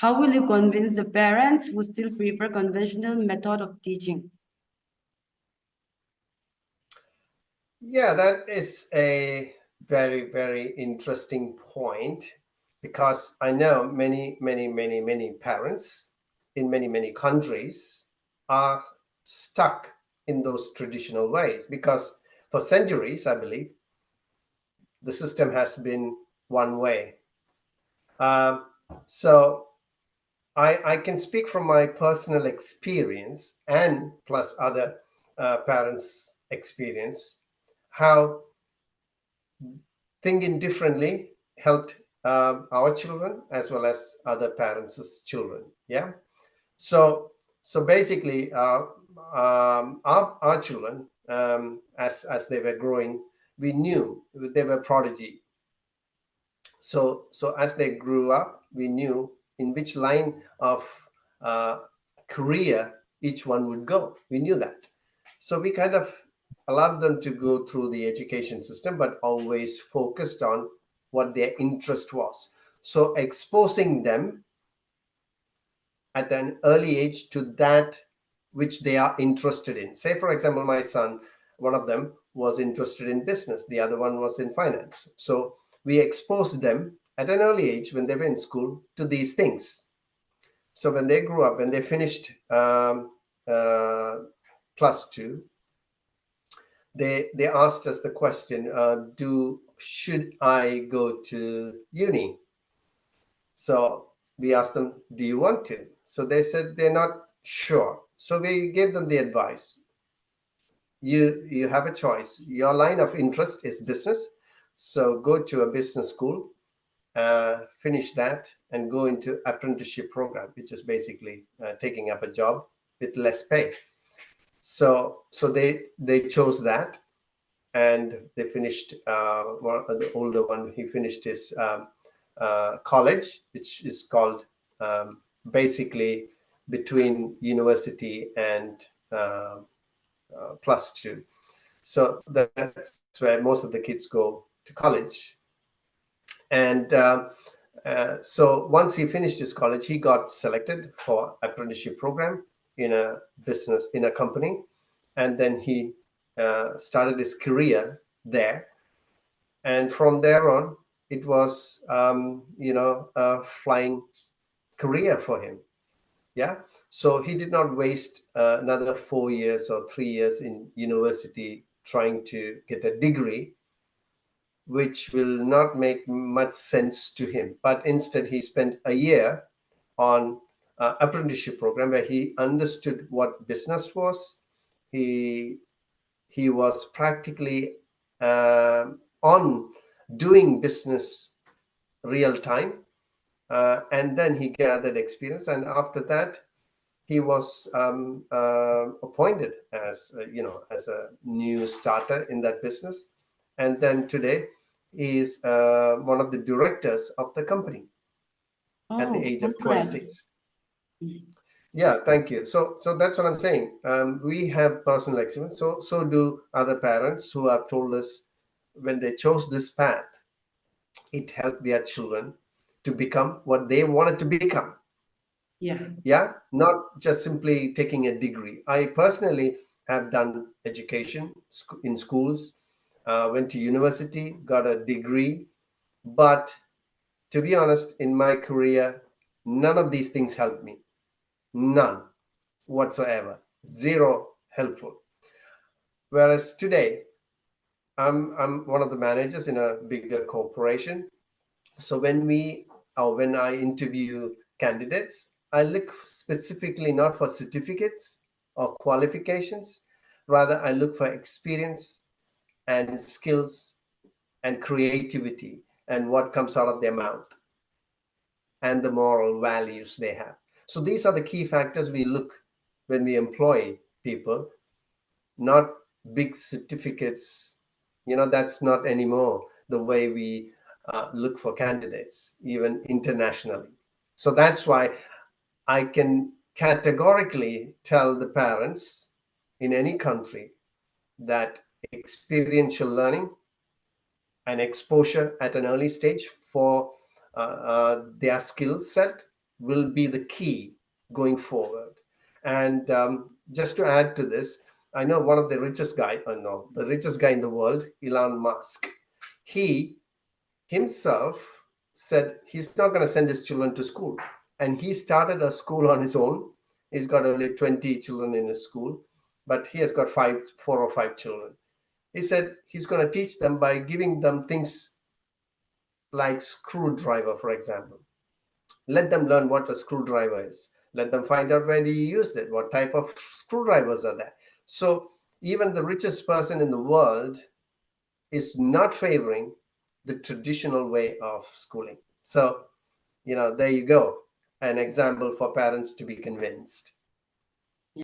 How will you convince the parents who still prefer conventional method of teaching? Yeah, that is a very, very interesting point, because I know many, many, many, many parents in many, many countries are stuck in those traditional ways, because for centuries, I believe, the system has been one way. Um, so I can speak from my personal experience and plus other parents' experience, how thinking differently helped our children as well as other parents' children. Yeah. So basically, our children, as they were growing, we knew they were prodigy. So as they grew up, we knew in which line of uh, career each one would go. We knew that. So we kind of allowed them to go through the education system, but always focused on what their interest was. So exposing them at an early age to that which they are interested in. Say, for example, my son, one of them was interested in business, the other one was in finance. So we exposed them at an early age when they were in school to these things. So when they grew up, when they finished plus two, they asked us the question, do should I go to uni? So we asked them, do you want to? So they said they're not sure. So we gave them the advice. You have a choice. Your line of interest is business. So go to a business school, finish that, and go into apprenticeship program, which is basically taking up a job with less pay. So they chose that, and they finished. The older one, he finished his college, which is called basically between university and plus two. So that's where most of the kids go to college. And so once he finished his college, he got selected for apprenticeship program in a business, in a company, and then he started his career there. And from there on, it was a flying career for him. Yeah. So he did not waste another 4 years or 3 years in university trying to get a degree, which will not make much sense to him. But instead, he spent a year on apprenticeship program where he understood what business was. He was practically on doing business real time, and then he gathered experience. And after that, he was appointed as as a new starter in that business, and then today he is one of the directors of the company at the Oh, age of congrats. 26. Yeah, thank you. So that's what I'm saying. We have personal experience. So do other parents who have told us when they chose this path, it helped their children to become what they wanted to become. Yeah. Yeah, not just simply taking a degree. I personally have done education in schools, went to university, got a degree, but to be honest, in my career, none of these things helped me. None whatsoever. Zero helpful. Whereas today, I'm one of the managers in a bigger corporation. So when I interview candidates, I look specifically not for certificates or qualifications. Rather, I look for experience and skills and creativity and what comes out of their mouth and the moral values they have. So these are the key factors we look when we employ people, not big certificates. That's not anymore the way we look for candidates, even internationally. So that's why I can categorically tell the parents in any country that experiential learning and exposure at an early stage for their skill set will be the key going forward. And just to add to this, I know one of the richest guy, the richest guy in the world, Elon Musk. He himself said he's not going to send his children to school, and he started a school on his own. He's got only 20 children in his school, but he has got 4 or 5 children. He said he's going to teach them by giving them things like screwdriver, for example. Let them learn what a screwdriver is. Let them find out where do you use it, what type of screwdrivers are there. So even the richest person in the world is not favoring the traditional way of schooling. So, there you go, an example for parents to be convinced.